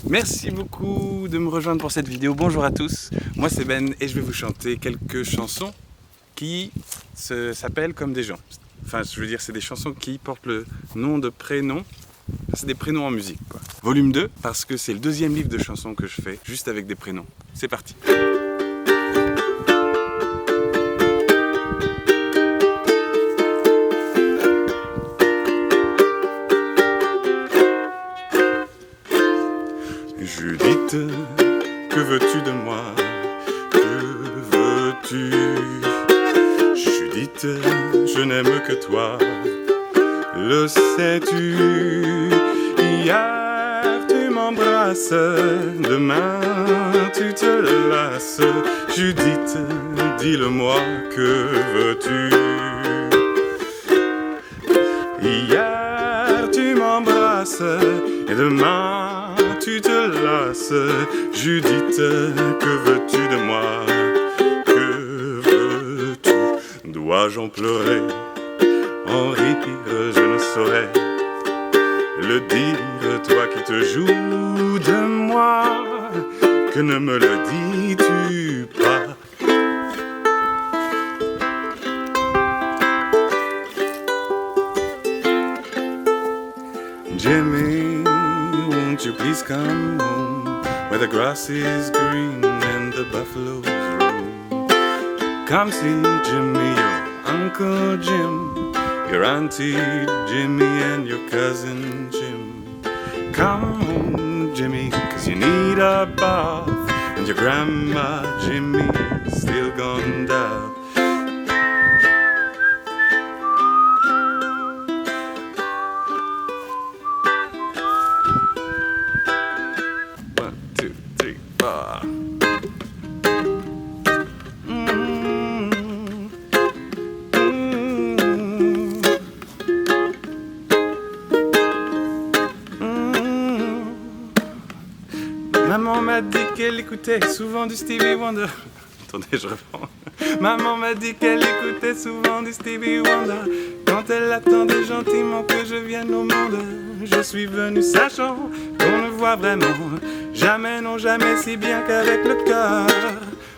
Merci beaucoup de me rejoindre pour cette vidéo. Bonjour à tous, moi c'est Ben et je vais vous chanter quelques chansons qui s'appellent comme des gens. Enfin, je veux dire, c'est des chansons qui portent le nom de prénoms. C'est des prénoms en musique, quoi. Volume 2, parce que c'est le deuxième livre de chansons que je fais, juste avec des prénoms. C'est parti. Judith, que veux-tu de moi? Que veux-tu? Judith, je n'aime que toi. Le sais-tu? Hier tu m'embrasses, demain tu te lasses. Judith, dis-le-moi, que veux-tu? Hier tu m'embrasses et demain tu te lasses. Judith, que veux-tu de moi? Que veux-tu? Dois-je en pleurer? En rire je ne saurais le dire, toi qui te joues de moi. Que ne me le dis-tu pas? Jimmy, won't you please come home, where the grass is green and the buffaloes roam? Come see Jimmy, your Uncle Jim, your Auntie Jimmy and your cousin Jim. Come home, Jimmy, 'cause you need a bath, and your grandma Jimmy is still gone down. Maman m'a dit qu'elle écoutait souvent du Stevie Wonder. Attendez, je reprends. Maman m'a dit qu'elle écoutait souvent du Stevie Wonder. Quand elle attendait gentiment que je vienne au monde, je suis venu sachant qu'on ne voit vraiment jamais, non jamais, si bien qu'avec le cœur.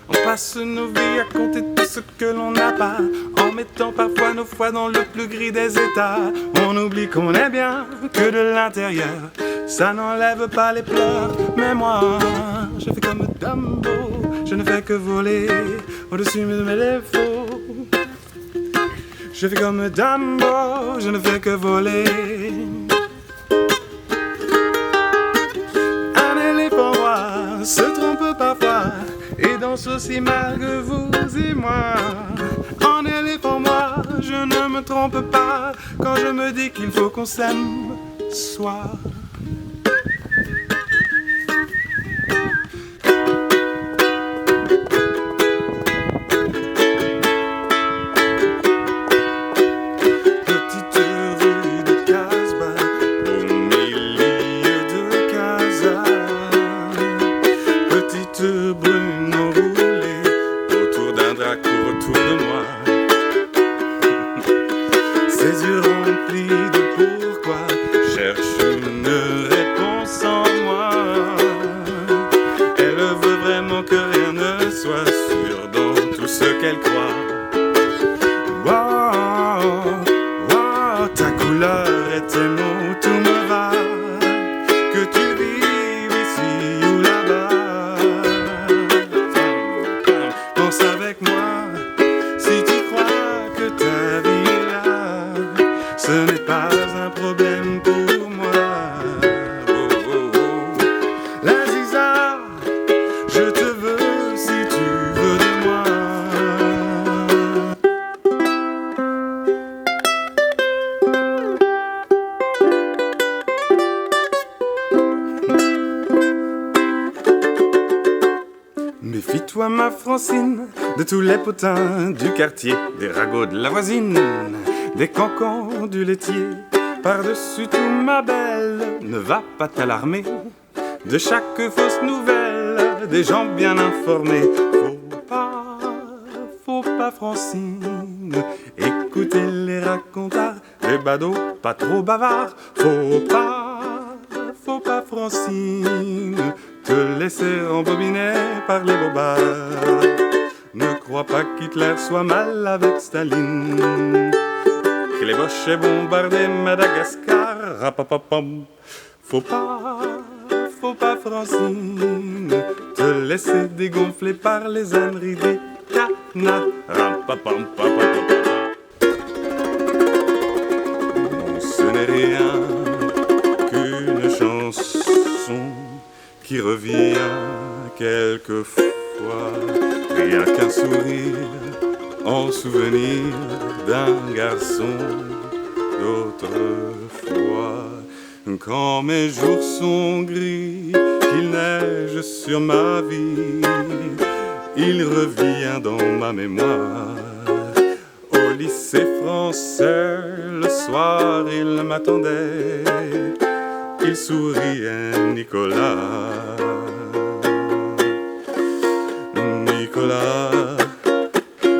On passe nos vies à compter tout ce que l'on n'a pas, en mettant parfois nos foi dans le plus gris des états. On oublie qu'on est bien que de l'intérieur. Ça n'enlève pas les pleurs, mais moi, je fais comme Dumbo, je ne fais que voler au-dessus de mes défauts. Je fais comme Dumbo, je ne fais que voler. Un éléphant roi se trompe parfois et danse aussi mal que vous et moi. En éléphant moi, je ne me trompe pas quand je me dis qu'il faut qu'on s'aime soi. Brune enroulée autour d'un drap autour de moi. Ses yeux remplis de pourquoi cherchent une réponse en moi. Elle veut vraiment que rien ne soit sûr dans tout ce qu'elle croit. Wow, wow, ta couleur et tes mots, tout me va. Que tu vives ici ou là-bas, avec moi, si tu crois que ta vie est là, ce n'est pas un problème pour moi. Oh, oh, oh. La Ziza, je te veux si tu veux de moi. Méfie-toi ma Francine, de tous les potins du quartier, des ragots de la voisine, des cancans du laitier. Par-dessus tout ma belle, ne va pas t'alarmer de chaque fausse nouvelle, des gens bien informés. Faut pas Francine, écoutez les racontars, les badauds pas trop bavards. Faut pas Francine, te laisser embobiner par les bobards. Ne crois pas qu'Hitler soit mal avec Staline, que les Boches aient bombardé Madagascar. Rapapapam. Faut pas Francine, te laisser dégonfler par les âneries des canards. Rapapam, ce n'est rien qu'une chanson qui revient quelquefois, rien qu'un sourire en souvenir d'un garçon d'autrefois. Quand mes jours sont gris, qu'il neige sur ma vie, il revient dans ma mémoire. Au lycée français, le soir, il m'attendait, il souriait, Nicolas.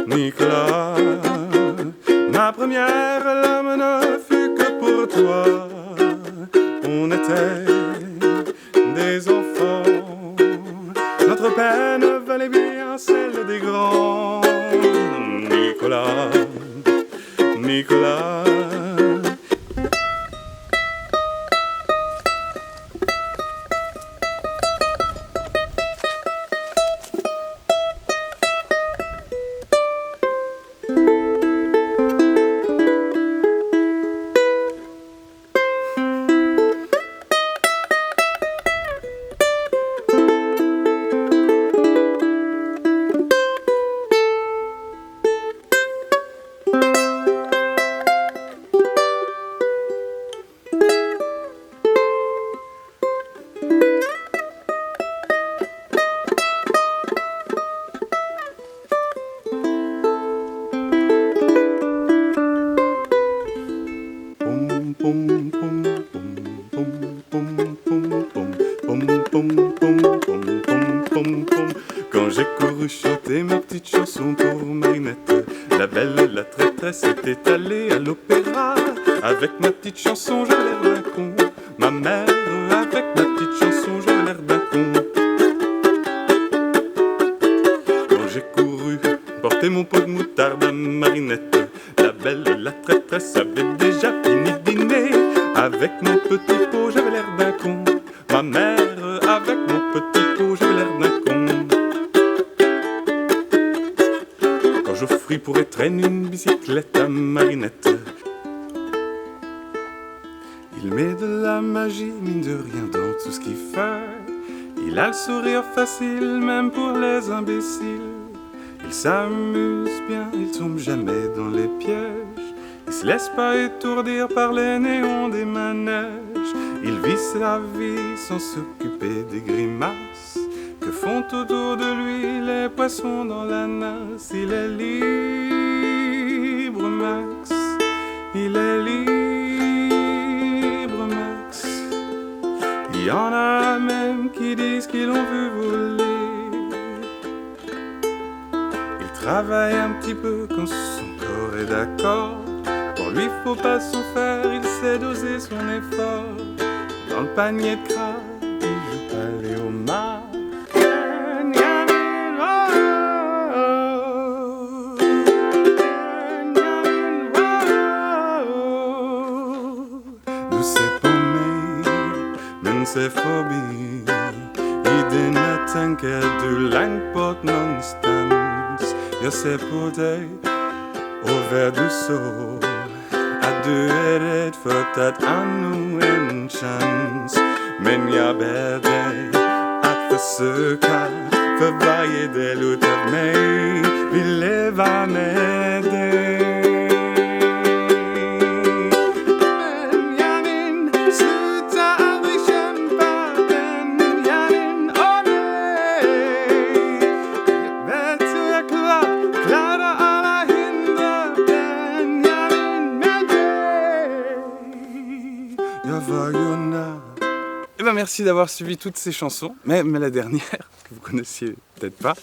Nicolas, ma première larme ne fut que pour toi. On était des enfants, notre peine valait bien celle des grands. Nicolas. Quand j'ai couru chanter ma petite chanson pour Marinette, la belle et la traîtresse était allée à l'opéra. Avec ma petite chanson j'avais l'air d'un con, ma mère avec ma petite chanson j'avais l'air d'un con. Quand j'ai couru porter mon pot de moutarde à Marinette, la belle et la traîtresse avaient déjà fini de dîner. Avec mon petit pot j'avais l'air d'un con, ma mère avec mon petit pot j'avais l'air d'un con. Quand j'offris pour étreindre une bicyclette à Marinette, il met de la magie, mine de rien, dans tout ce qu'il fait. Il a le sourire facile, même pour les imbéciles. Il s'amuse bien, il tombe jamais dans les pièges. Il se laisse pas étourdir par les néons des manèges. Il vit sa vie sans s'occuper des grimaces que font autour de lui les poissons dans la nasse. Il est libre, Max. Il est libre, Max. Il y en a même qui disent qu'ils l'ont vu voler. Il travaille un petit peu quand son corps est d'accord. Pour lui, faut pas s'en faire, il sait doser son effort. Dans le panier de crabe, il joue pas les homards. D'où c'est paumé, men c'est phobie. Idén tänker du långt bort någonstans. Jag ser på dig och vad du såg. Att du är rädd för att ännu en chans. Men jag ber dig att försöka, för varje del utav mig vill leva med dig. Benjamin, sluta aldrig kämpa. Benjamin, åh nej. Jag vet hur jag klarar alla hinder. Benjamin, med dig. Jag var ju nära. Eh ben merci d'avoir suivi toutes ces chansons, même la dernière, que vous connaissiez peut-être pas.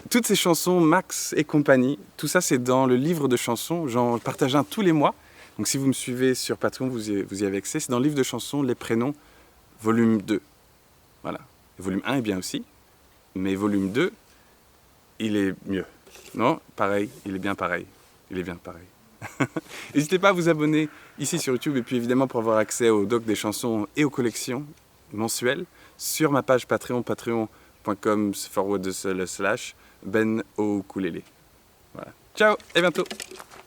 Toutes ces chansons, Max et compagnie, tout ça c'est dans le livre de chansons, j'en partage un tous les mois. Donc si vous me suivez sur Patreon, vous y avez accès. C'est dans le livre de chansons, Les Prénoms, volume 2. Voilà. Volume 1 est bien aussi, mais volume 2, il est mieux. Non, pareil, il est bien pareil. Il est bien pareil. N'hésitez pas à vous abonner ici sur YouTube et puis évidemment pour avoir accès aux docs des chansons et aux collections mensuelles sur ma page Patreon, patreon.com/Ben Okulele. Voilà. Ciao et bientôt.